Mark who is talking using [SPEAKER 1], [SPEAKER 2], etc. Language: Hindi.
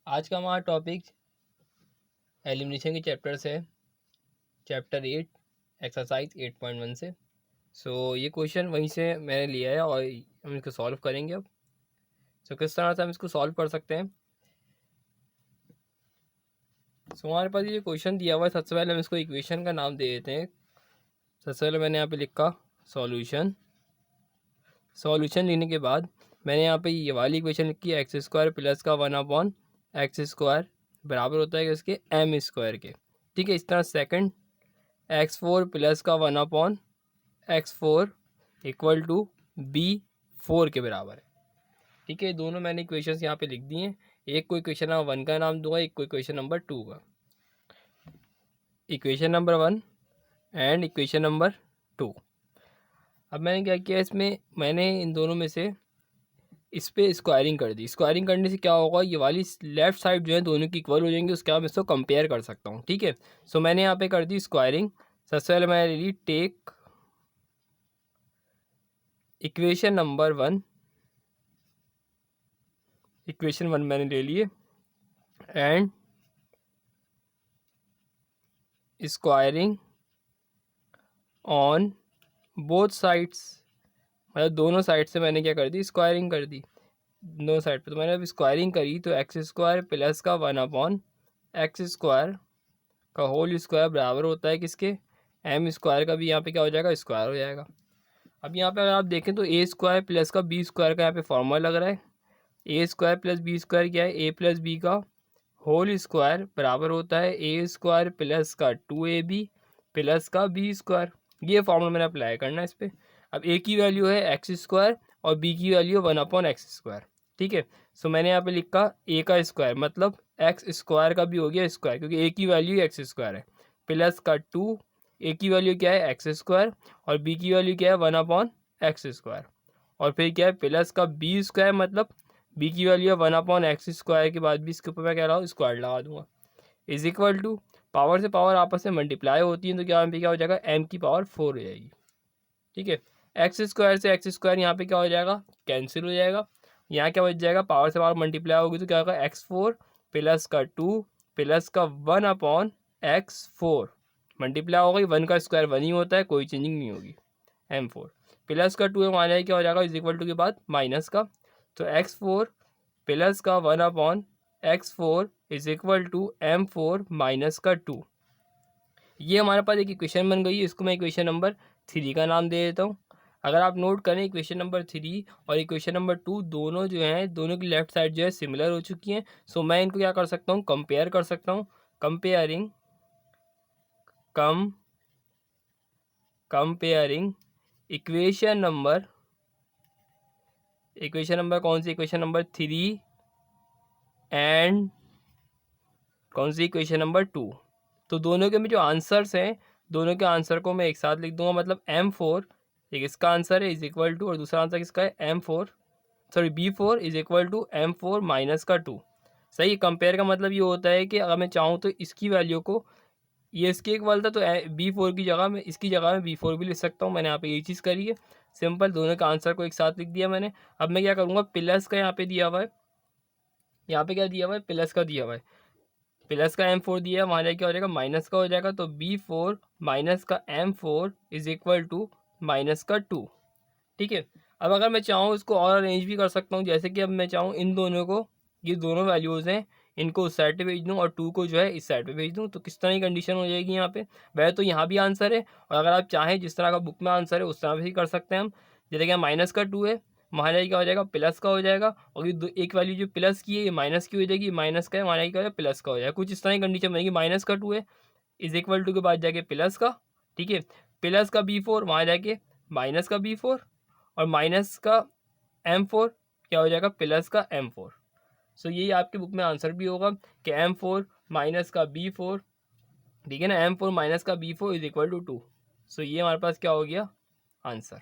[SPEAKER 1] आज का हमारा टॉपिक एलिमिनेशन के चैप्टर से है, चैप्टर 8 एक्सरसाइज 8.1 से। ये क्वेश्चन वहीं से मैंने लिया है और हम इसको सॉल्व करेंगे अब। किस तरह से हम इसको सॉल्व कर सकते हैं। हमारे पास ये क्वेश्चन दिया हुआ है। सबसे पहले हम इसको इक्वेशन का नाम दे देते हैं। सबसे पहले मैंने यहाँ पे लिखा सॉल्यूशन। सॉल्यूशन लिखने के बाद मैंने यहाँ पे ये वाली इक्वेशन लिखी है, एक्स स्क्वायर प्लस का 1 एक्स स्क्वायर बराबर होता है इसके एम स्क्वायर के। ठीक है, इस तरह सेकंड x4 प्लस का 1/x4 इक्वल टू b4 के बराबर है। ठीक है, दोनों मैंने इक्वेशंस यहाँ पे लिख दिए हैं। एक को इक्वेशन नंबर 1 का नाम दूंगा, एक को इक्वेशन नंबर 2 का। Equation number 1 and equation number 2। अब मैंने क्या किया, इसमें मैंने इन दोनों में से इस पर स्क्वायरिंग कर दी। स्क्वायरिंग करने से क्या होगा, ये वाली लेफ्ट साइड जो है दोनों की इक्वल हो जाएंगी, उसके बाद मैं इसको कंपेयर कर सकता हूँ। ठीक है, मैंने यहाँ पे कर दी स्क्वायरिंग। सबसे पहले मैंने ली टेक इक्वेशन नंबर 1, इक्वेशन 1 मैंने ले लिए and squaring on both sides, मतलब दोनों साइड से मैंने क्या कर दी, स्क्वायरिंग कर दी दोनों साइड पे। तो मैंने अब स्क्वायरिंग करी तो एक्स स्क्वायर प्लस का 1/एक्स स्क्वायर का होल स्क्वायर बराबर होता है किसके, एम स्क्वायर का भी यहाँ पे क्या हो जाएगा, स्क्वायर हो जाएगा। अब यहाँ पे अगर आप देखें तो ए स्क्वायर प्लस का बी स्क्वायर का यहाँ पे फॉर्मूला लग रहा है। ए स्क्वायर प्लस बी स्क्वायर क्या है, ए प्लस बी का होल स्क्वायर बराबर होता है ए स्क्वायर प्लस का 2ab प्लस का बी स्क्वायर। ये फॉर्मूला मैंने अप्लाई करना है इस पर। अब ए की वैल्यू है एक्स स्क्वायर और बी की वैल्यू 1/एक्स स्क्वायर। ठीक है, मैंने यहाँ पे लिखा ए का स्क्वायर मतलब एक्स स्क्वायर का भी हो गया स्क्वायर, क्योंकि ए की वैल्यू एक्स स्क्वायर है, प्लस का 2, ए की वैल्यू क्या है एक्स स्क्वायर और बी की वैल्यू क्या है 1/एक्स स्क्वायर, और फिर क्या है प्लस का बी स्क्वायर मतलब बी की वैल्यू है 1/एक्स स्क्वायर के बाद भी इसके ऊपर मैं कह रहा हूँ स्क्वायर लगा दूंगा, इज इक्वल टू पावर से पावर आपस में मल्टीप्लाई होती है तो क्या हो जाएगा, एम की पावर 4 हो जाएगी। ठीक है, एक्स स्क्वायर से एक्स स्क्वायर यहाँ पे क्या हो जाएगा, कैंसिल हो जाएगा। यहाँ क्या बच जाएगा, पावर से पावर मल्टीप्लाई होगी तो क्या होगा, x4 प्लस का 2 प्लस का 1/x4 मल्टीप्लाई हो गई, 1 का स्क्वायर 1 ही होता है, कोई चेंजिंग नहीं होगी, m4 प्लस का 2 मान जाए क्या हो जाएगा, इज इक्वल टू के बाद माइनस का, तो x4 प्लस का 1/x4 is equal to m4 minus का 2। ये हमारे पास एक इक्वेशन बन गई है। इसको मैं इक्वेशन नंबर 3 का नाम दे देता हूँ। अगर आप नोट करें इक्वेशन नंबर 3 और इक्वेशन नंबर 2 दोनों जो हैं, दोनों की लेफ्ट साइड जो है सिमिलर हो चुकी हैं। मैं इनको क्या कर सकता हूँ, कंपेयर कर सकता हूँ। कंपेयरिंग इक्वेशन नंबर कौन सी, इक्वेशन नंबर 3 एंड कौन सी, इक्वेशन नंबर 2। तो दोनों के में जो आंसर्स हैं, दोनों के आंसर को मैं एक साथ लिख दूंगा, मतलब m4 एक इसका आंसर है इज इक्वल टू, और दूसरा आंसर किसका है b4 is equal to m4 minus का 2। सही, कंपेयर का मतलब ये होता है कि अगर मैं चाहूँ तो इसकी वैल्यू को, ये इसके इक्वल था तो b4 की जगह में, इसकी जगह में b4 भी लिख सकता हूँ। मैंने यहाँ पे ये चीज़ करी है, सिंपल, दोनों का आंसर को एक साथ लिख दिया मैंने। अब मैं क्या करूँगा, प्लस का यहाँ पे दिया हुआ है, यहाँ पे क्या दिया हुआ है, प्लस का दिया हुआ है, प्लस का m4 दिया है, वहाँ जाके क्या हो जाएगा, माइनस का हो जाएगा, तो b4 माइनस का m4 is equal to minus का 2। ठीक है, अब अगर मैं चाहूँ इसको और अरेंज भी कर सकता हूँ, जैसे कि अब मैं चाहूँ इन दोनों को, ये दोनों वैल्यूज़ हैं, इनको उस साइड पे भेज दूँ और 2 को जो है इस साइड पे भेज दूँ, तो किस तरह की कंडीशन हो जाएगी यहाँ पे। वह तो यहाँ भी आंसर है, और अगर आप चाहें जिस तरह का बुक में आंसर है उस तरह से ही कर सकते हैं हम। जैसे कि माइनस का 2 है, वहाँ जाए क्या हो जाएगा, प्लस का हो जाएगा, और ये एक वैल्यू जो प्लस की है ये माइनस की हो जाएगी, माइनस का है वहाँ जाए क्या हो जाएगा, प्लस का हो जाएगा। कुछ इस तरह की कंडीशन बनेगी, माइनस का 2 है इज इक्वल टू के बाद जाके प्लस का, ठीक है, प्लस का b4 वहाँ जाके माइनस का b4, और माइनस का m4 क्या हो जाएगा, प्लस का m4। यही आपके बुक में आंसर भी होगा कि m4 माइनस का b4, ठीक है ना, m4 माइनस का b4 इज इक्वल टू 2। ये हमारे पास क्या हो गया आंसर।